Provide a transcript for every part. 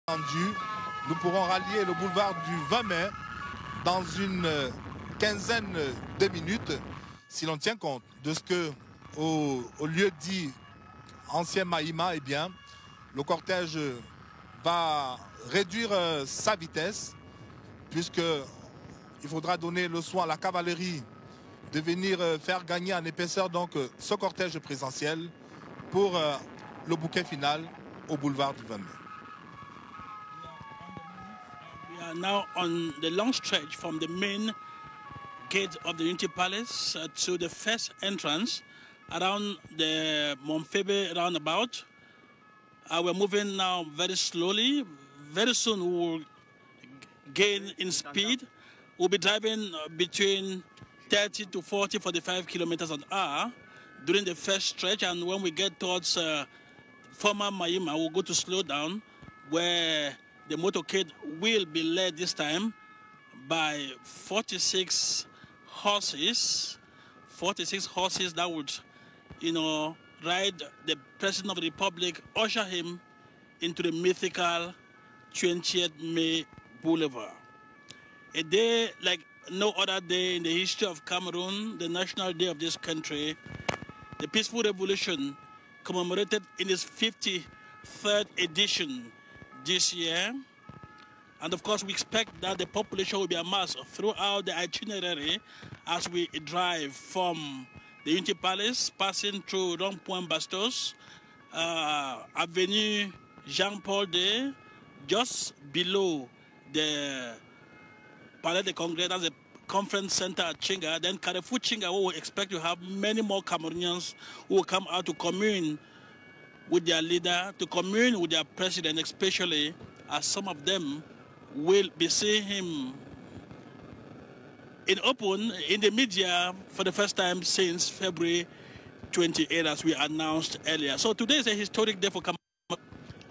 nous pourrons rallier le boulevard du 20 mai dans une quinzaine de minutes si l'on tient compte de ce que au lieu dit ancien Maïma, eh bien, le cortège va réduire sa vitesse puisqu'il faudra donner le soin à la cavalerie de venir faire gagner en épaisseur donc ce cortège présidentiel pour le bouquet final au boulevard du 20 mai. We are now on the long stretch from the main gate of the Unity Palace to the first entrance around the Monfebe roundabout. We're moving now very slowly. Very soon we will gain in speed. We'll be driving between 30 to 40, 45 kilometers an hour during the first stretch, and when we get towards former Maïma, we'll go to slow down, where the motorcade will be led this time by 46 horses. 46 horses that would, ride the President of the Republic, usher him into the mythical 20th May Boulevard. A day like no other day in the history of Cameroon, the national day of this country, the peaceful revolution commemorated in its 53rd edition this year. And of course, we expect that the population will be amassed throughout the itinerary as we drive from the Unity Palace, passing through Rond-Point Bastos, Avenue Jean-Paul Day, just below the Palais de Congrès, that's the conference center at Chinga, then Carrefour Chinga, where we expect to have many more Cameroonians who will come out to commune with their leader, to commune with their president, especially as some of them will be seeing him in open in the media for the first time since February 28, as we announced earlier. So today is a historic day for Cameroon.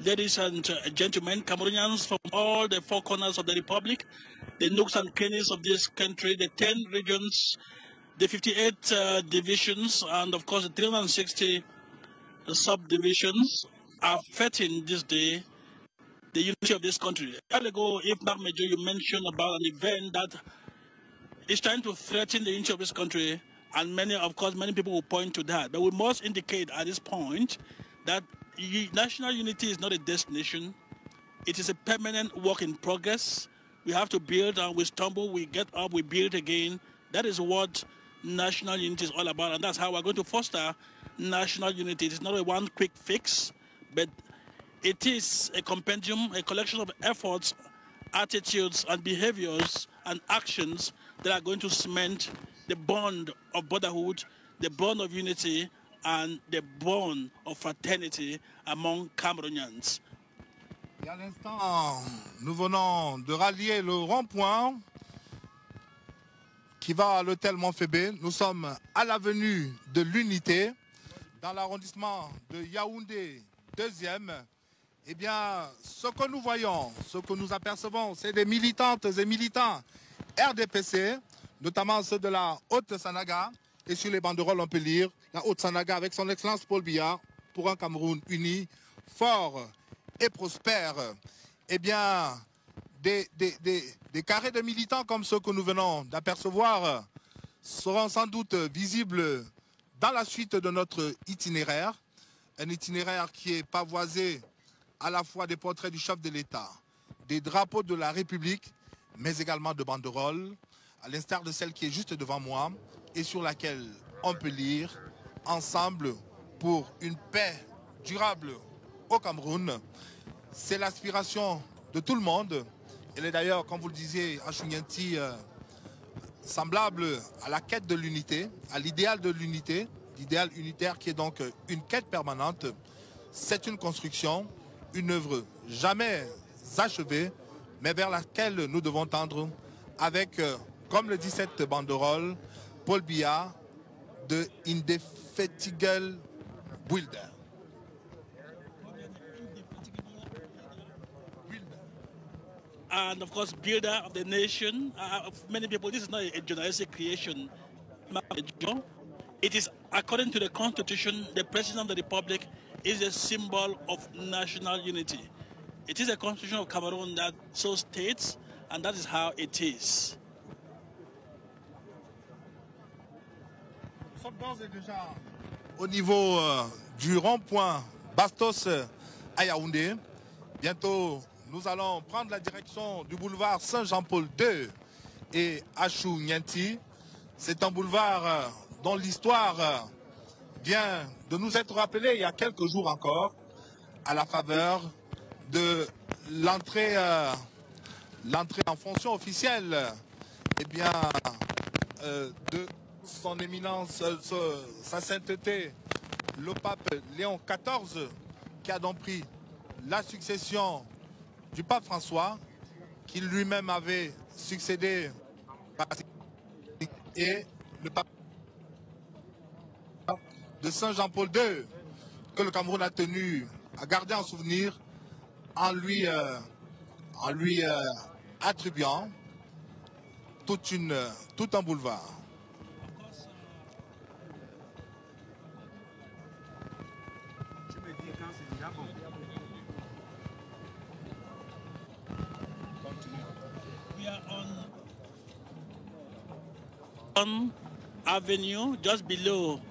Ladies and gentlemen, Cameroonians from all the four corners of the Republic, the nooks and crannies of this country, the 10 regions, the 58 divisions, and of course the 360 subdivisions are fêting this day the unity of this country. A while ago, if Mark Major, you mentioned about an event that is trying to threaten the unity of this country, and many people will point to that. But we must indicate at this point that national unity is not a destination. It is a permanent work in progress. We have to build, and we stumble, we get up, we build again. That is what national unity is all about, and that's how we're going to foster national unity. It is not a one quick fix, but it is a compendium, a collection of efforts, attitudes, and behaviors and actions that are going to cement the bond of brotherhood, the bond of unity, and the bond of fraternity among Cameroonians. Et à l'instant, nous venons de rallier le rond-point qui va à l'hôtel Monfebe. Nous sommes à l'avenue de l'Unité, dans l'arrondissement de Yaoundé 2e. Eh bien, ce que nous voyons, ce que nous apercevons, c'est des militantes et militants RDPC, notamment ceux de la Haute-Sanaga. Et sur les banderoles, on peut lire la Haute-Sanaga avec son excellence Paul Biya pour un Cameroun uni, fort et prospère. Eh bien, des carrés de militants comme ceux que nous venons d'apercevoir seront sans doute visibles dans la suite de notre itinéraire. Un itinéraire qui est pavoisé à la fois des portraits du chef de l'État, des drapeaux de la République, mais également de banderoles, à l'instar de celle qui est juste devant moi et sur laquelle on peut lire « Ensemble pour une paix durable au Cameroun ». C'est l'aspiration de tout le monde. Elle est d'ailleurs, comme vous le disiez, à Chougnanti, semblable à la quête de l'unité, à l'idéal de l'unité, l'idéal unitaire qui est donc une quête permanente. C'est une construction, une œuvre jamais achevée, mais vers laquelle nous devons tendre avec, comme le dit cette banderole, Paul Biya de Indefatigable Builder. And of course, builder of the nation. Many people, this is not a journalistic creation. It is, according to the Constitution, the President of the Republic is a symbol of national unity. It is a constitution of Cameroon that so states, and that is how it is. Nous sommes d'ores et déjà au niveau du rond-point Bastos à Yaoundé. Bientôt, nous allons prendre la direction du boulevard Saint-Jean-Paul II et Achou Nianti. C'est un boulevard dont l'histoire vient de nous être rappelée il y a quelques jours encore, à la faveur de l'entrée en fonction officielle de son éminence, sa sainteté, le pape Léon XIV, qui a donc pris la succession du pape François, qui lui-même avait succédé, et le pape de Saint-Jean-Paul II, que le Cameroun a tenu à garder en souvenir, en lui attribuant tout un boulevard. We are on Avenue, just below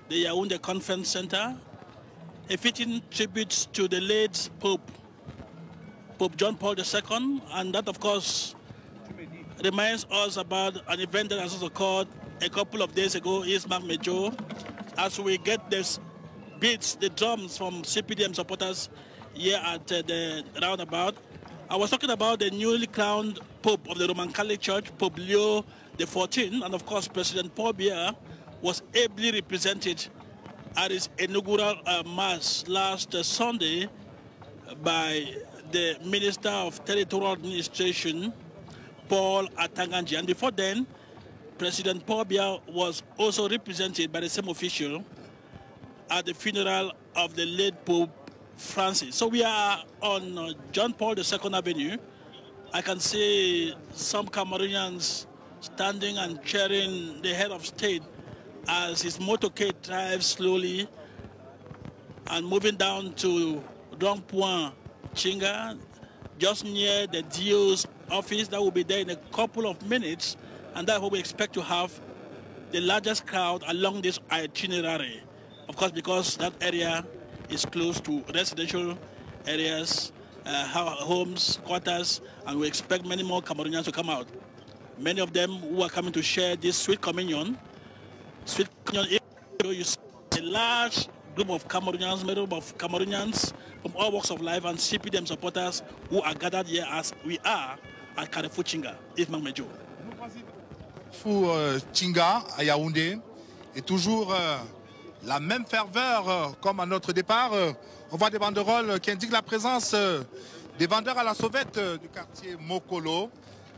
the Yaoundé Conference Center, a fitting tribute to the late Pope John Paul II, and that, of course, reminds us about an event that has also occurred a couple of days ago, East Mark Major, as we get the beats, the drums from CPDM supporters here at the roundabout. I was talking about the newly crowned Pope of the Roman Catholic Church, Pope Leo XIV, and of course President Paul Biya was ably represented at his inaugural mass last Sunday by the Minister of Territorial Administration, Paul Atanganji. And before then, President Paul Biya was also represented by the same official at the funeral of the late Pope Francis. So we are on John Paul II Avenue. I can see some Cameroonians standing and cheering the head of state as his motorcade drives slowly and moving down to Rond-Point Chinga, just near the DO's office. That will be there in a couple of minutes, and that's what we expect to have the largest crowd along this itinerary. Of course, because that area is close to residential areas, homes, quarters, and we expect many more Cameroonians to come out. Many of them who are coming to share this sweet communion. Sweet communion, you see a large group of Cameroonians, made up of Cameroonians from all walks of life and CPDM supporters who are gathered here as we are at Carrefour Chinga, Ifman Mejo. Carrefour Chinga à Yaoundé est toujours la même ferveur comme à notre départ. On voit des banderoles qui indiquent la présence des vendeurs à la sauvette du quartier Mokolo.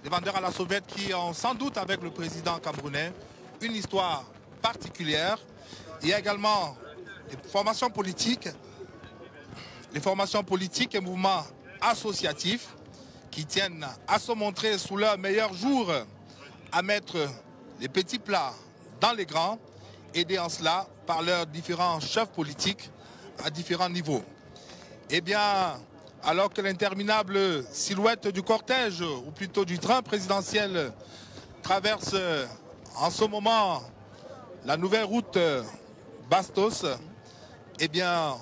Des vendeurs à la sauvette qui ont sans doute avec le président camerounais une histoire particulière. Il y a également les formations politiques et mouvements associatifs qui tiennent à se montrer sous leur meilleur jour, à mettre les petits plats dans les grands, aidés en cela par leurs différents chefs politiques à différents niveaux. Eh bien, alors que l'interminable silhouette du cortège, ou plutôt du train présidentiel, traverse en ce moment la nouvelle route Bastos, eh bien,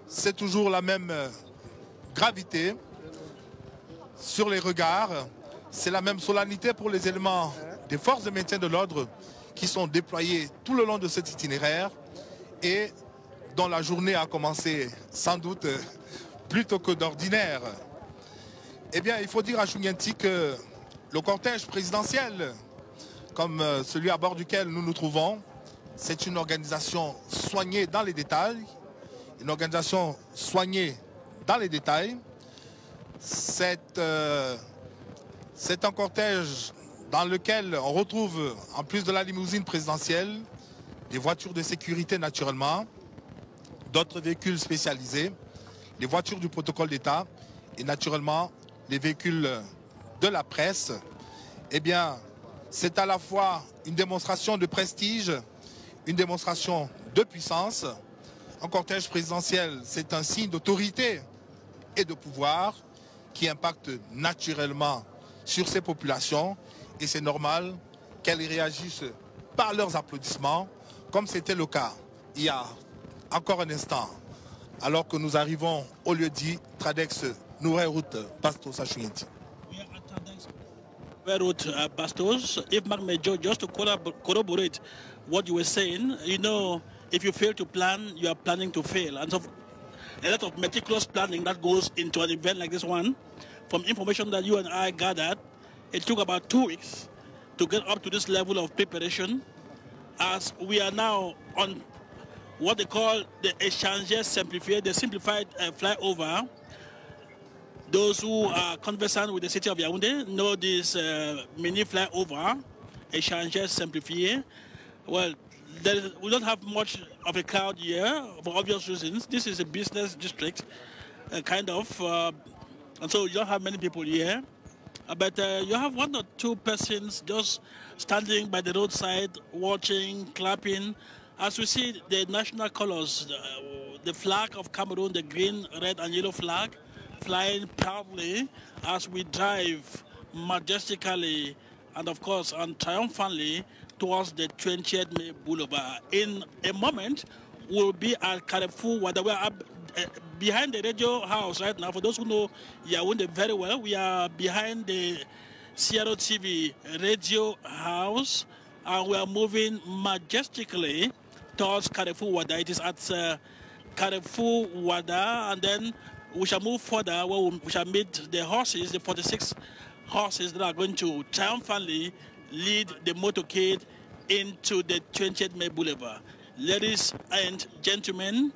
c'est toujours la même gravité sur les regards, c'est la même solennité pour les éléments des forces de maintien de l'ordre qui sont déployés tout le long de cet itinéraire et dont la journée a commencé sans doute plus tôt que d'ordinaire. Eh bien, il faut dire à Chougnenti que le cortège présidentiel, comme celui à bord duquel nous nous trouvons, c'est une organisation soignée dans les détails. Une organisation soignée dans les détails. C'est un cortège dans lequel on retrouve, en plus de la limousine présidentielle, des voitures de sécurité naturellement, d'autres véhicules spécialisés, les voitures du protocole d'État et naturellement les véhicules de la presse. Eh bien, c'est à la fois une démonstration de prestige, une démonstration de puissance. Un cortège présidentiel, c'est un signe d'autorité et de pouvoir qui impactent naturellement sur ces populations et c'est normal qu'elles réagissent par leurs applaudissements comme c'était le cas il y a encore un instant alors que nous arrivons au lieu dit Tradex Nouvelle Route Bastos Achuyenti. We are at Tradex Nouvelle Route Bastos. If Mark Major, just to corroborate what you were saying, you know, if you fail to plan, you are planning to fail. And so a lot of meticulous planning that goes into an event like this one. From information that you and I gathered, it took about 2 weeks to get up to this level of preparation, as we are now on what they call the Échangeur Simplifié, the simplified flyover. Those who are conversant with the city of Yaoundé know this mini flyover, Échangeur Simplifié. Well, we don't have much of a crowd here for obvious reasons. This is a business district, kind of, and so you don't have many people here. But you have 1 or 2 persons just standing by the roadside, watching, clapping. As we see the national colors, the flag of Cameroon, the green, red, and yellow flag, flying proudly as we drive majestically and, of course, and triumphantly towards the 20th May Boulevard. In a moment, we'll be at Carrefour, where we are behind the radio house right now. For those who know Yaoundé very well, we are behind the Sierra TV radio house, and we are moving majestically towards Carrefour Wada. It is at Carrefour Wada, and then we shall move further where we shall meet the horses, the 46 horses that are going to triumphantly lead the motorcade into the 20th May Boulevard. Ladies and gentlemen,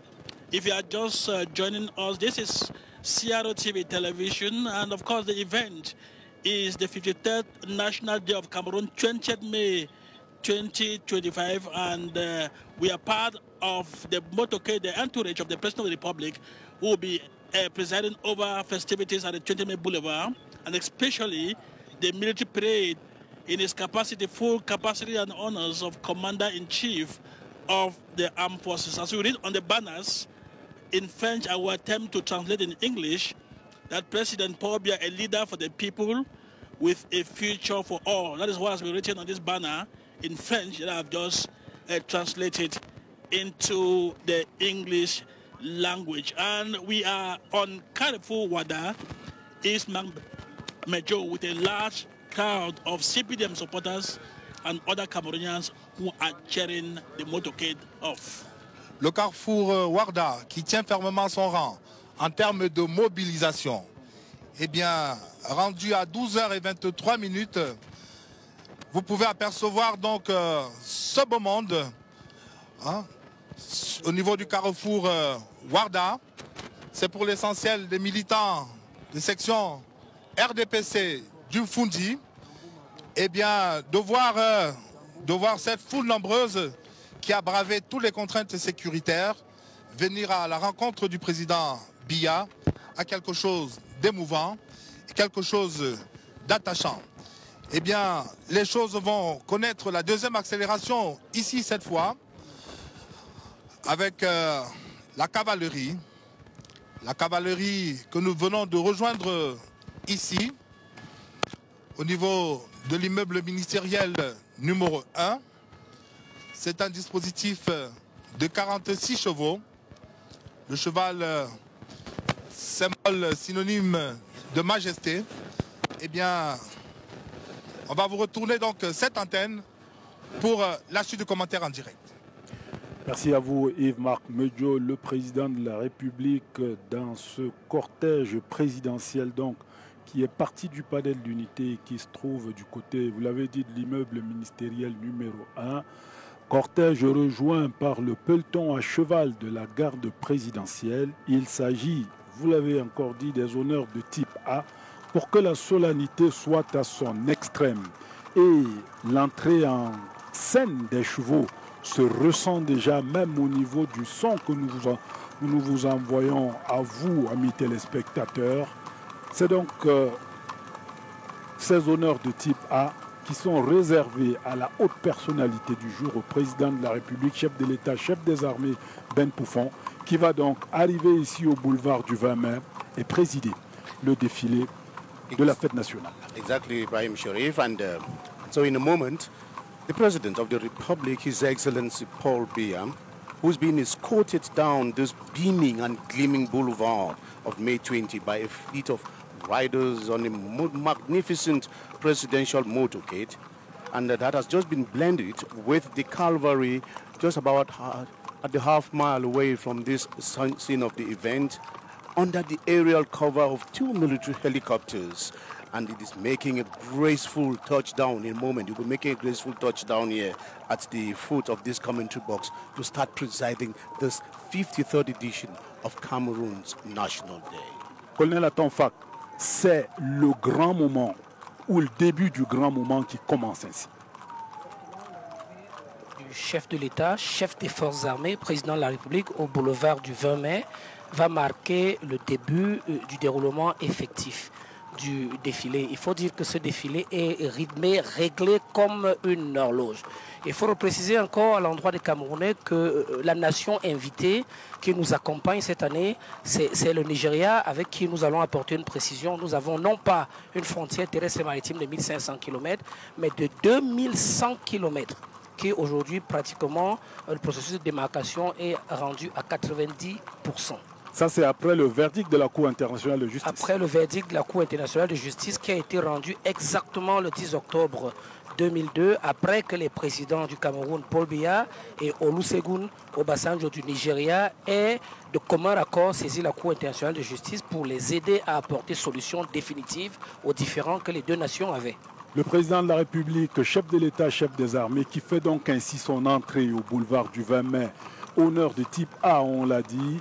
if you are just joining us, this is Sierra TV Television, and of course the event is the 53rd National Day of Cameroon, 20th May 2025, and we are part of the motorcade, the entourage of the President of the Republic, who will be presiding over festivities at the 20th May Boulevard, and especially the military parade in his capacity, full capacity and honors of Commander-in-Chief of the Armed Forces. As we read on the banners in French, I will attempt to translate in English that President Paul Biya, a leader for the people with a future for all. That is what has been written on this banner in French that I've just translated into the English language. And we are on Carrefour Wada, East Major, with a large crowd of CPDM supporters and other Cameroonians who are cheering the motorcade off. Le Carrefour Warda, qui tient fermement son rang en termes de mobilisation, eh bien, rendu à 12h23, vous pouvez apercevoir donc ce beau monde hein, au niveau du Carrefour Warda. C'est pour l'essentiel des militants de section RDPC du Fundi. Eh bien, de voir cette foule nombreuse qui a bravé toutes les contraintes sécuritaires, venir à la rencontre du président Biya a quelque chose d'émouvant, quelque chose d'attachant. Eh bien, les choses vont connaître la deuxième accélération ici cette fois, avec la cavalerie que nous venons de rejoindre ici, au niveau de l'immeuble ministériel numéro 1. C'est un dispositif de 46 chevaux. Le cheval, symbole synonyme de majesté. Eh bien, on va vous retourner donc cette antenne pour la suite du commentaire en direct. Merci à vous Yves-Marc Medjo, le président de la République, dans ce cortège présidentiel donc qui est parti du Palais de l'Unité, qui se trouve du côté, vous l'avez dit, de l'immeuble ministériel numéro 1. Cortège rejoint par le peloton à cheval de la garde présidentielle. Il s'agit, vous l'avez encore dit, des honneurs de type A pour que la solennité soit à son extrême. Et l'entrée en scène des chevaux se ressent déjà même au niveau du son que nous vous envoyons à vous, amis téléspectateurs. C'est donc ces honneurs de type A qui sont réservés à la haute personnalité du jour, au président de la République, chef de l'État, chef des armées, Ben Poufon, qui va donc arriver ici au boulevard du 20 mai et présider le défilé de la fête nationale. Exactly, Ibrahim Sharif. And so in a moment, the President of the Republic, His Excellency Paul Biya, who's been escorted down this beaming and gleaming boulevard of May 20 by a fleet of riders on a magnificent presidential motorcade, and that has just been blended with the cavalry just about at the half-mile away from this scene of the event, under the aerial cover of 2 military helicopters. And it is making a graceful touchdown in a moment. It will be making a graceful touchdown here at the foot of this commentary box to start presiding this 53rd edition of Cameroon's National Day. Colonel Atonfak, c'est le grand moment, ou le début du grand moment qui commence ainsi. Du chef de l'État, chef des forces armées, président de la République au boulevard du 20 mai, va marquer le début du déroulement effectif du défilé. Il faut dire que ce défilé est rythmé, réglé comme une horloge. Il faut préciser encore à l'endroit des Camerounais que la nation invitée qui nous accompagne cette année, c'est le Nigeria, avec qui nous allons apporter une précision. Nous avons non pas une frontière terrestre et maritime de 1500 km, mais de 2100 km, qui aujourd'hui pratiquement le processus de démarcation est rendu à 90%. Ça, c'est après le verdict de la Cour internationale de justice. Après le verdict de la Cour internationale de justice qui a été rendu exactement le 10 octobre 2002, après que les présidents du Cameroun, Paul Biya, et Olusegun Obasanjo du Nigeria aient de commun accord saisi la Cour internationale de justice pour les aider à apporter solution définitive aux différends que les deux nations avaient. Le président de la République, chef de l'État, chef des armées, qui fait donc ainsi son entrée au boulevard du 20 mai, honneur de type A, on l'a dit.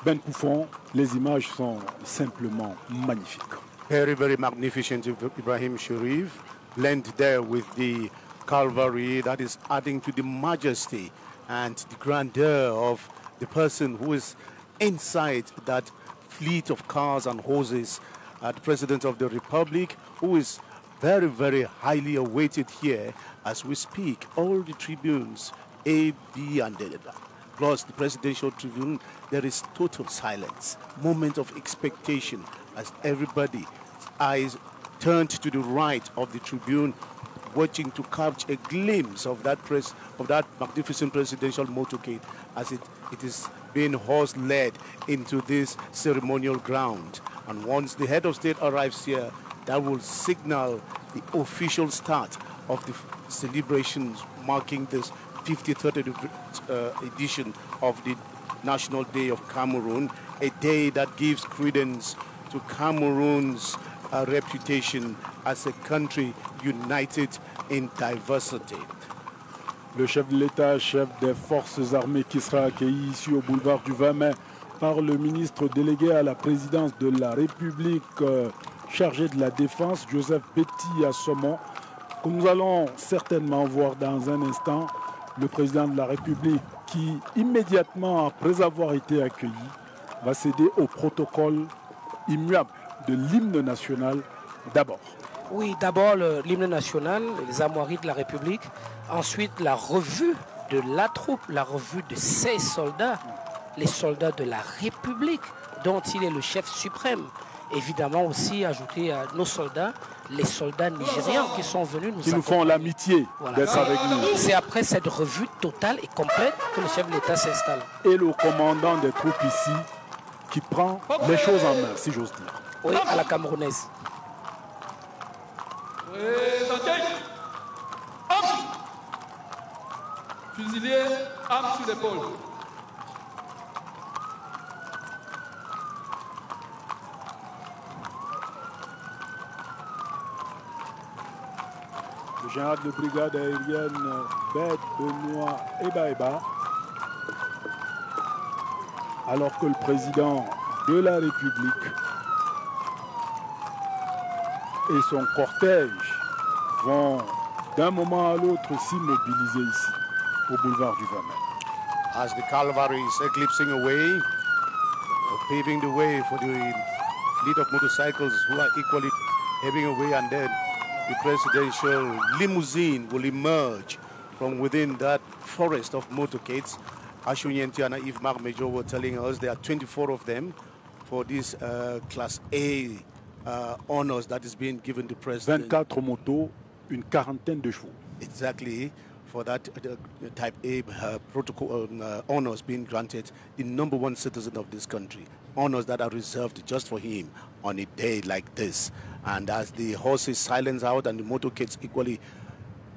Ben Koufon, les images sont simplement magnifiques. Very, very magnificent, Ibrahim Sharif, blend there with the cavalry that is adding to the majesty and the grandeur of the person who is inside that fleet of cars and horses, the President of the Republic, who is very, very highly awaited here as we speak. All the tribunes, A, B, and D, plus the presidential tribune, there is total silence, moment of expectation as everybody's eyes turned to the right of the tribune, watching to catch a glimpse of that magnificent presidential motorcade as it is being horse-led into this ceremonial ground. And once the head of state arrives here, that will signal the official start of the celebrations marking this 53rd edition of the National Day of Cameroon, a day that gives credence to Cameroon's reputation as a country united in diversity. Le chef de l'État, chef des forces armées qui sera accueilli ici au boulevard du 20 mai par le ministre délégué à la présidence de la République chargé de la Défense, Joseph Betty Assomon, que nous allons certainement voir dans un instant. Le président de la République qui, immédiatement après avoir été accueilli, va céder au protocole immuable de l'hymne national d'abord. Oui, d'abord l'hymne national, les armoiries de la République, ensuite la revue de la troupe, la revue de ses soldats, les soldats de la République, dont il est le chef suprême. Évidemment aussi ajouter à nos soldats, les soldats nigérians qui sont venus nous accompagner. Qui nous font l'amitié d'être avec nous. C'est après cette revue totale et complète que le chef de l'État s'installe. Et le commandant des troupes ici qui prend les choses en main, si j'ose dire. Oui, à la camerounaise. Fusilier, arme sur l'épaule. Le général de brigade aérienne Bed Benoît Eba, alors que le président de la République et son cortège vont d'un moment à l'autre s'immobiliser ici, au boulevard du 20 mai. As the cavalry is eclipsing away, paving the way for the fleet of motorcycles who are equally heading away, and then the presidential limousine will emerge from within that forest of motorcades. Ashunyentia and Yves Marc Major were telling us there are 24 of them for this Class A honors that is being given to President. 24 motos, une quarantaine de chevaux. Exactly. For that Type A protocol honors being granted the #1 citizen of this country. Honors that are reserved just for him on a day like this. And as the horses silence out and the motorcades equally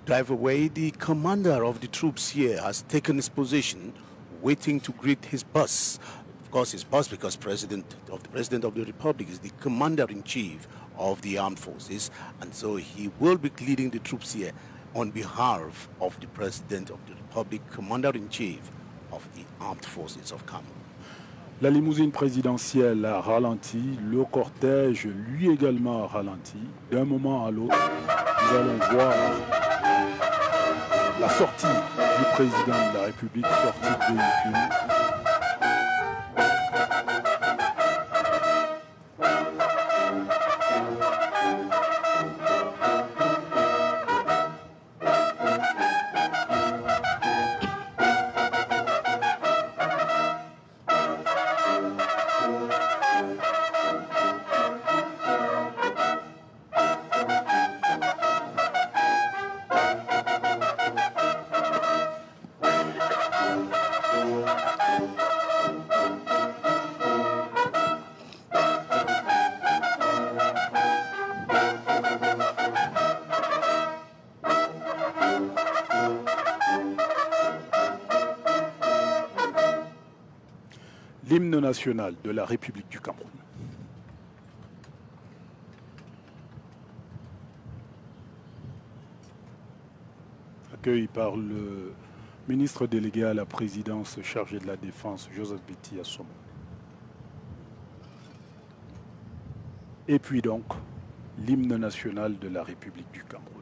drive away, the commander of the troops here has taken his position, waiting to greet his boss. Of course, his boss, because the President of the Republic is the commander-in-chief of the armed forces, and so he will be leading the troops here on behalf of the President of the Republic, Commander-in-Chief of the Armed Forces of Cameroon. La limousine présidentielle a ralenti, le cortège lui également a ralenti. D'un moment à l'autre, nous allons voir la sortie du président de la République, sortie de véhicule. L'hymne national de la République du Cameroun. Accueilli par le ministre délégué à la présidence chargé de la Défense, Joseph Betty Assomo. Et puis donc, l'hymne national de la République du Cameroun.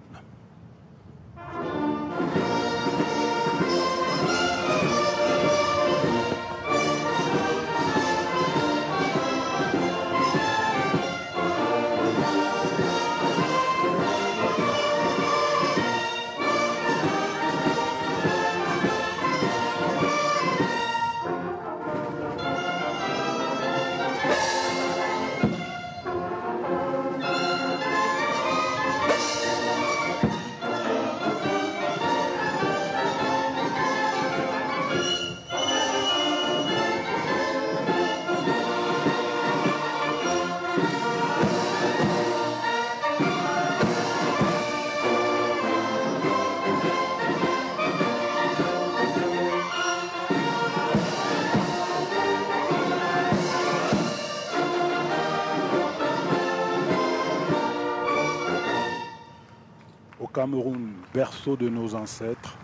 Cameroun, berceau de nos ancêtres,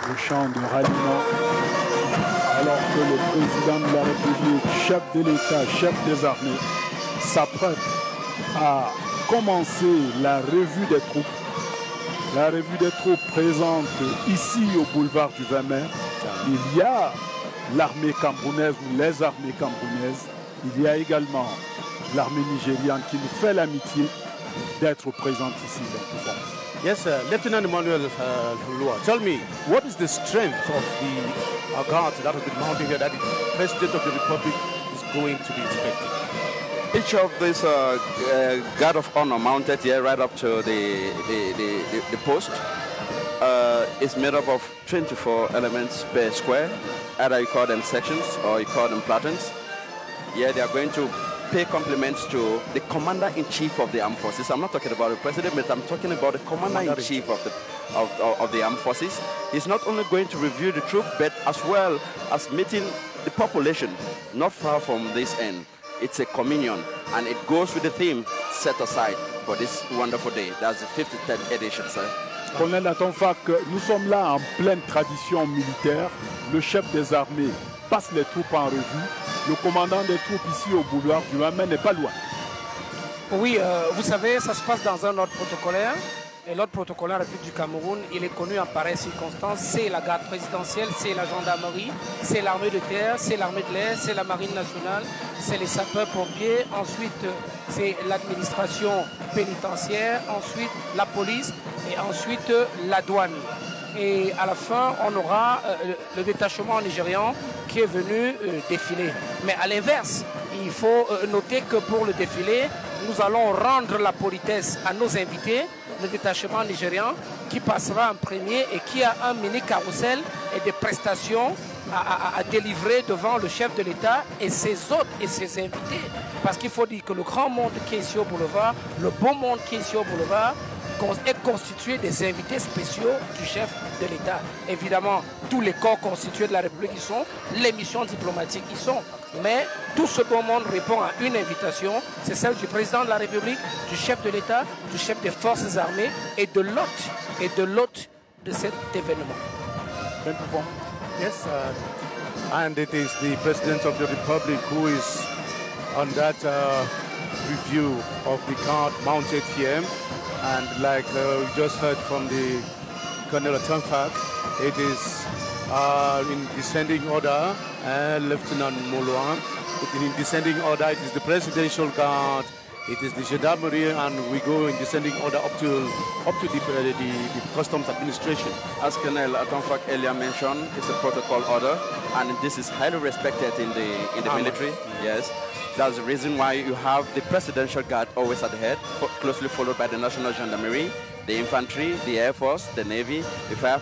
le chant de ralliement, alors que le président de la République, chef de l'État, chef des armées, s'apprête à commencer la revue des troupes. La revue des troupes présente ici au boulevard du 20 mai. Il y a l'armée camerounaise ou les armées camerounaises. Il y a également l'armée nigériane qui nous fait l'amitié d'être présente ici. Yes, Lieutenant Emmanuel Lua, tell me, what is the strength of the guards that has been mounted here that the President of the Republic is going to be inspecting? Each of these guard of honor mounted here right up to the post is made up of 24 elements per square. Either you call them sections or you call them platons. Here they are going to pay compliments to the Commander-in-Chief of the Armed Forces. I'm not talking about the President, but I'm talking about the Commander-in-Chief of the Armed Forces. He's not only going to review the troop, but as well as meeting the population not far from this end. It's a communion, and it goes with the theme set aside for this wonderful day. That's the 53rd edition, sir. Colonel Atonfak, nous sommes là en pleine tradition militaire. Le chef des armées passe les troupes en revue. Le commandant des troupes ici au boulevard du Hamel n'est pas loin. Oui, vous savez, ça se passe dans un ordre protocolaire. Et l'ordre protocolaire République du Cameroun, il est connu en pareille circonstance. C'est la garde présidentielle, c'est la gendarmerie, c'est l'armée de terre, c'est l'armée de l'air, c'est la marine nationale, c'est les sapeurs-pompiers. Ensuite, c'est l'administration pénitentiaire, ensuite la police et ensuite la douane. Et à la fin, on aura le détachement nigérian qui est venu défiler. Mais à l'inverse, il faut noter que pour le défilé, nous allons rendre la politesse à nos invités, le détachement nigérian qui passera en premier et qui a un mini carrousel et des prestations à délivrer devant le chef de l'État et ses hôtes et ses invités. Parce qu'il faut dire que le grand monde qui est ici au boulevard, le beau monde qui est ici au boulevard, est constitué des invités spéciaux du chef de l'État. Évidemment, tous les corps constitués de la République y sont, les missions diplomatiques y sont. Mais tout ce beau monde répond à une invitation, c'est celle du président de la République, du chef de l'État, du chef des forces armées et de l'hôte de cet événement. Yes, and it is the President of the Republic who is on that review of the guard mounted here. And like we just heard from the Colonel Atonfak, it is in descending order, Lieutenant Moulouan. In descending order, it is the Presidential Guard, it is the Gendarmerie, and we go in descending order up to the Customs Administration. As Colonel Atonfak earlier mentioned, it's a protocol order, and this is highly respected in the military. Yes. That's the reason why you have the Presidential Guard always at the head, closely followed by the National Gendarmerie, the Infantry, the Air Force, the Navy, the Fire,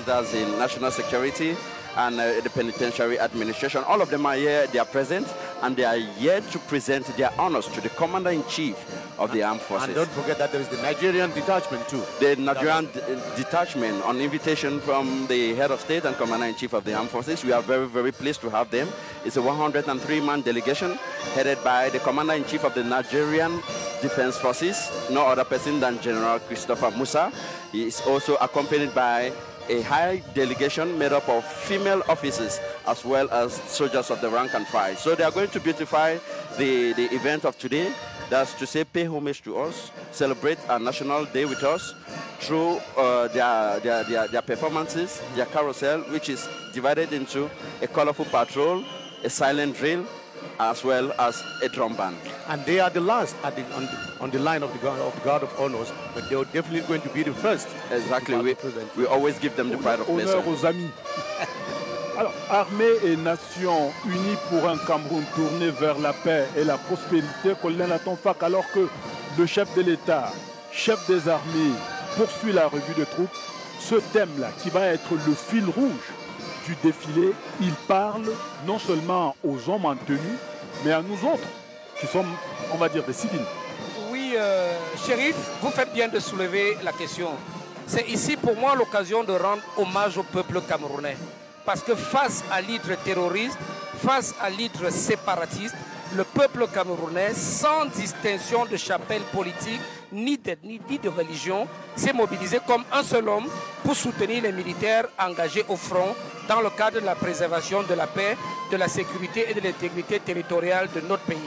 that's the National Security, and the Penitentiary Administration. All of them are here, they are present, and they are here to present their honors to the Commander-in-Chief of the Armed Forces. And don't forget that there is the Nigerian detachment too. The Nigerian detachment, on invitation from the Head of State and Commander-in-Chief of the Armed Forces. We are very, very pleased to have them. It's a 103-man delegation headed by the Commander-in-Chief of the Nigerian Defense Forces, no other person than General Christopher Musa. He is also accompanied by a high delegation made up of female officers as well as soldiers of the rank and file. So they are going to beautify the event of today. That's to say, pay homage to us, celebrate our National Day with us through their performances, their carousel, which is divided into a colorful patrol, a silent drill, as well as a drum band. And they are the last on the line of the Guard of Honors, but they are definitely going to be the first. Exactly. We always give them the pride of place. Honneur aux amis. Alors, armée et nation unis pour un Cameroun tourné vers la paix et la prospérité, Colonel Atonfak, alors que le chef de l'État, chef des armées, poursuit la revue de troupes, ce thème-là, qui va être le fil rouge du défilé, il parle non seulement aux hommes en tenue, mais à nous autres, qui sommes, on va dire, des civils. Oui, Chérif, vous faites bien de soulever la question. C'est ici pour moi l'occasion de rendre hommage au peuple camerounais. Parce que face à l'hydre terroriste, face à l'hydre séparatiste, le peuple camerounais, sans distinction de chapelle politique, ni de religion, s'est mobilisé comme un seul homme pour soutenir les militaires engagés au front dans le cadre de la préservation de la paix, de la sécurité et de l'intégrité territoriale de notre pays.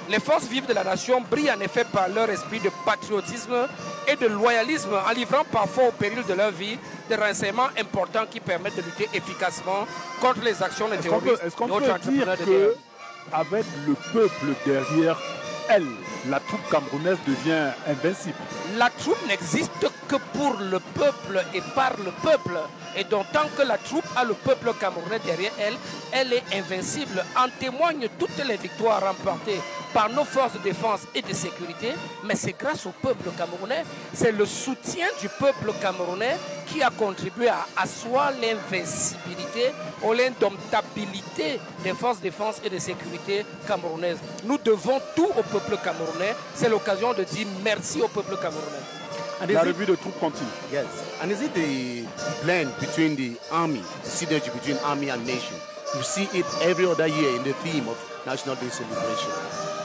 Les forces vives de la nation brillent en effet par leur esprit de patriotisme et de loyalisme, en livrant parfois au péril de leur vie des renseignements importants qui permettent de lutter efficacement contre les actions des terroristes. Est-ce qu'on peut dire qu'avec le peuple derrière elle, la troupe camerounaise devient invincible? La troupe n'existe que pour le peuple et par le peuple. Et donc tant que la troupe a le peuple camerounais derrière elle, elle est invincible. En témoignent toutes les victoires remportées par nos forces de défense et de sécurité, mais c'est grâce au peuple camerounais. C'est le soutien du peuple camerounais qui a contribué à asseoir l'invincibilité ou l'indomptabilité des forces de défense et de sécurité camerounaises. Nous devons tout au peuple camerounais. C'est l'occasion de dire merci au peuple camerounais. La revue de troupes continue. Yes. And is it the blend between the army, the synergy between army and nation? You see it every other year in the theme of National Day celebration.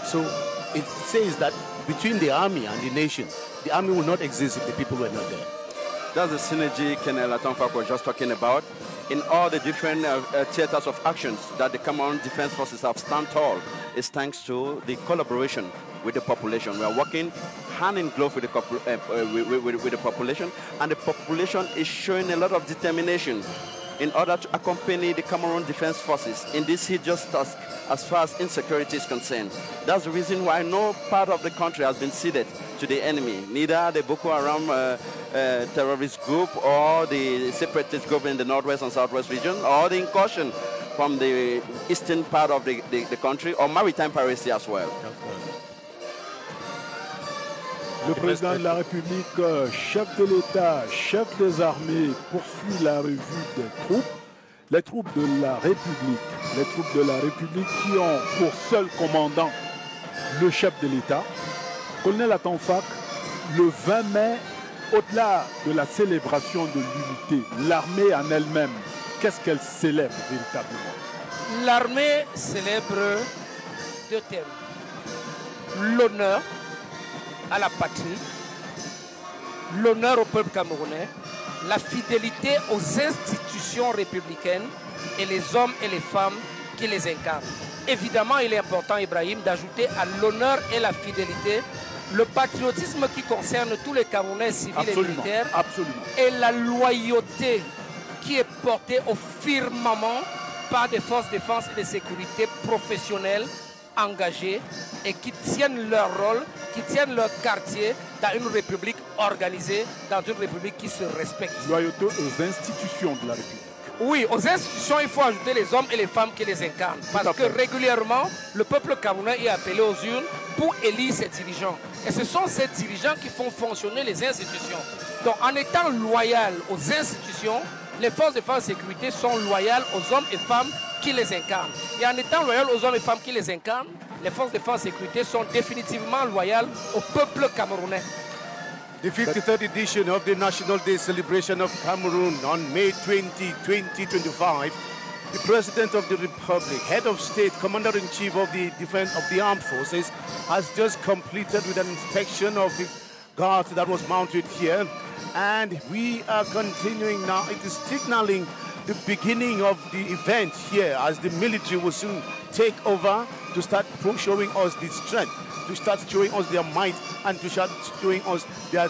So it says that between the army and the nation, the army will not exist if the people were not there. That's the synergy Colonel Atonfak was just talking about. In all the different theaters of actions that the Cameroon Defense Forces have stand tall, is thanks to the collaboration with the population. We are working hand in glove with the population, and the population is showing a lot of determination in order to accompany the Cameroon Defense Forces in this hideous task as far as insecurity is concerned. That's the reason why no part of the country has been ceded to the enemy, neither the Boko Haram terrorist group or the separatist group in the northwest and southwest region, or the incursion from the eastern part of the country, or maritime piracy as well. Le président de la République, chef de l'État, chef des armées, poursuit la revue des troupes. Les troupes de la République, qui ont pour seul commandant le chef de l'État. Colonel Atanfak, le 20 mai, au-delà de la célébration de l'unité, l'armée en elle-même, qu'est-ce qu'elle célèbre véritablement? L'armée célèbre deux thèmes. L'honneur à la patrie, l'honneur au peuple camerounais, la fidélité aux institutions républicaines et les hommes et les femmes qui les incarnent. Évidemment, il est important, Ibrahim, d'ajouter à l'honneur et la fidélité le patriotisme qui concerne tous les Camerounais civils et militaires, et la loyauté qui est portée au firmament par des forces de défense et de sécurité professionnelles, engagés et qui tiennent leur rôle, qui tiennent leur quartier dans une république organisée, dans une république qui se respecte. Loyauté aux institutions de la République. Oui, aux institutions, il faut ajouter les hommes et les femmes qui les incarnent. Parce que régulièrement, le peuple camerounais est appelé aux urnes pour élire ses dirigeants. Et ce sont ces dirigeants qui font fonctionner les institutions. Donc en étant loyal aux institutions, les forces de défense et de sécurité sont loyales aux hommes et femmes qui les incarnent. Et en étant loyales aux hommes et femmes qui les incarnent, les forces de défense et de sécurité sont définitivement loyales au peuple camerounais. The 53rd edition of the National Day celebration of Cameroon on May 20, 2025, the President of the Republic, Head of State, Commander-in-Chief of the Defense of the Armed Forces, has just completed with an inspection of the guard that was mounted here. And we are continuing now. It is signaling the beginning of the event here as the military will soon take over to start showing us the strength, to start showing us their might, and to start showing us their,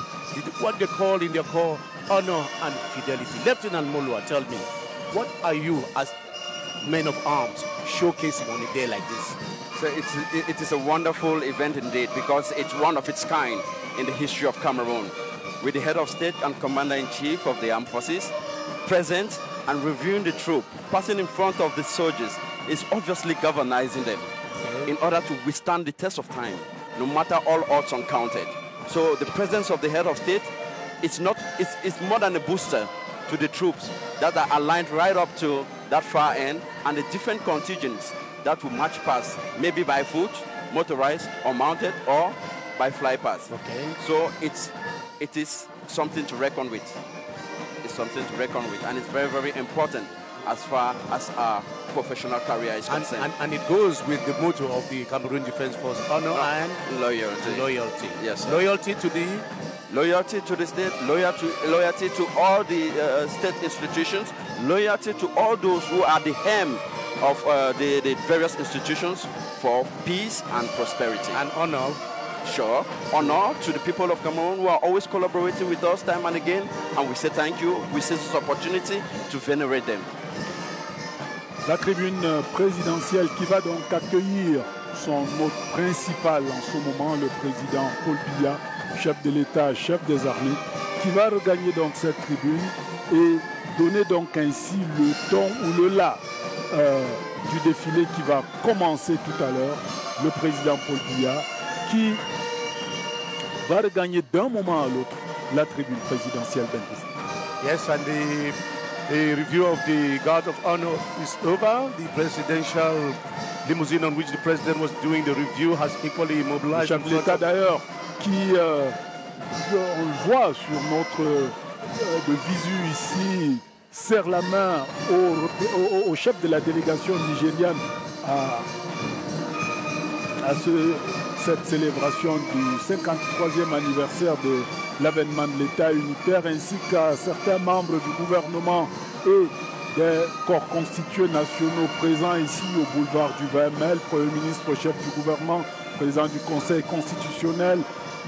what they call in their core, honor and fidelity. Lieutenant Molua, tell me, what are you as men of arms showcasing on a day like this? So it is a wonderful event indeed, because it's one of its kind in the history of Cameroon, with the head of state and commander-in-chief of the armed forces present and reviewing the troop, passing in front of the soldiers, is obviously galvanizing them in order to withstand the test of time, no matter all odds uncounted. So the presence of the head of state, it's more than a booster to the troops that are aligned right up to that far end, and the different contingents that will march past, maybe by foot, motorized or mounted, or by fly past. Okay. So it is something to reckon with. It's something to reckon with, and it's very, very important as far as our professional career is concerned. And it goes with the motto of the Cameroon Defense Force, honor and loyalty. Loyalty. Yes, sir. Loyalty to the... Loyalty to the state, loyalty to all the state institutions, loyalty to all those who are the hem of the various institutions for peace and prosperity. And honor. Sure. Honor to the people of Cameroon who are always collaborating with us time and again, and we say thank you. We seize this opportunity to venerate them. La tribune présidentielle qui va donc accueillir son hôte principal en ce moment, le président Paul Biya, chef de l'État, chef des armées, qui va regagner donc cette tribune et donner donc ainsi le ton ou le la du défilé qui va commencer tout à l'heure, le président Paul Biya, qui va regagner d'un moment à l'autre la tribune présidentielle d'Investi. Yes, and the review of the Guard of Honor is over. The presidential limousine on which the president was doing the review has equally mobilized. Le chef de l'État d'ailleurs, qui, on le voit sur notre de visu ici, serre la main au chef de la délégation nigériane à cette célébration du 53e anniversaire de l'avènement de l'État unitaire, ainsi qu'à certains membres du gouvernement et des corps constitués nationaux présents ici au boulevard du 20 mai, le Premier ministre, chef du gouvernement, président du Conseil constitutionnel,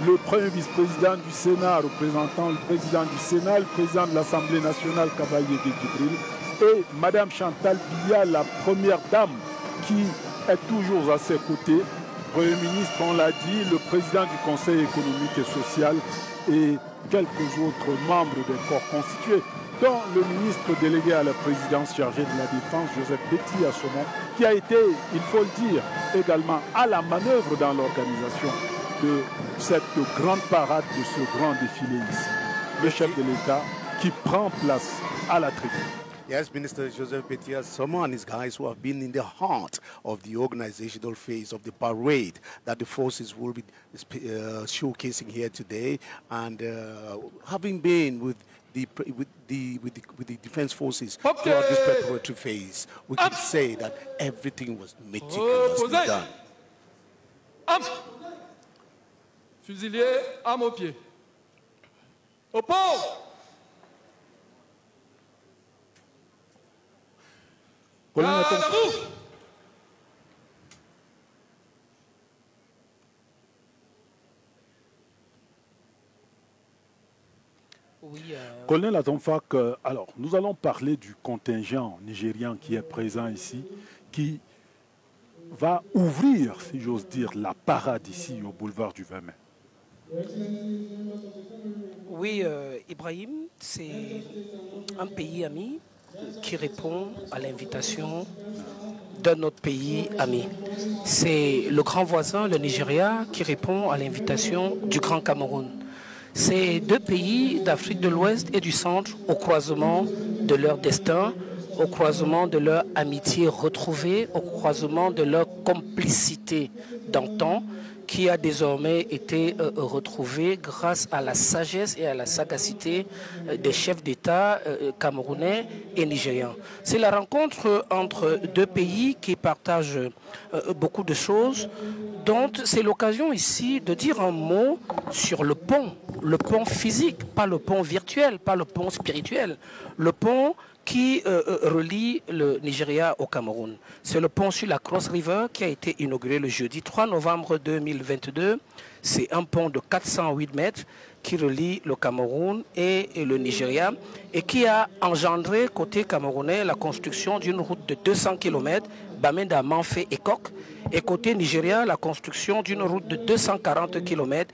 le premier vice-président du Sénat représentant le président du Sénat, le président de l'Assemblée nationale, Kabaye Djibril, et Madame Chantal Biya, la première dame, qui est toujours à ses côtés. Premier ministre, on l'a dit, le président du Conseil économique et social et quelques autres membres des corps constitués, dont le ministre délégué à la présidence chargé de la Défense, Joseph Betty Assomon, qui a été, il faut le dire, également à la manœuvre dans l'organisation de cette grande parade, de ce grand défilé ici. Le chef de l'État qui prend place à la tribune. Yes, Minister Joseph Betty Assomon and his guys who have been in the heart of the organizational phase of the parade that the forces will be showcasing here today, and having been with the defense forces throughout this preparatory phase, we can say that everything was meticulously done. Fusilier, arme au pied. Au pont! Colonel Atomfak, alors nous allons parler du contingent nigérian qui est présent ici, qui va ouvrir, si j'ose dire, la parade ici au boulevard du 20 mai. Oui, Ibrahim, c'est un pays ami qui répond à l'invitation d'un autre pays ami. C'est le grand voisin, le Nigeria, qui répond à l'invitation du Grand Cameroun. C'est deux pays d'Afrique de l'Ouest et du Centre au croisement de leur destin, au croisement de leur amitié retrouvée, au croisement de leur complicité d'antan, qui a désormais été retrouvée grâce à la sagesse et à la sagacité des chefs d'État camerounais et nigérians. C'est la rencontre entre deux pays qui partagent beaucoup de choses, dont c'est l'occasion ici de dire un mot sur le pont physique, pas le pont virtuel, pas le pont spirituel, le pont qui relie le Nigeria au Cameroun. C'est le pont sur la Cross River qui a été inauguré le jeudi 3 novembre 2022. C'est un pont de 408 mètres qui relie le Cameroun et le Nigeria et qui a engendré côté camerounais la construction d'une route de 200 km, Bamenda, Manfé et Kok, et côté Nigeria la construction d'une route de 240 km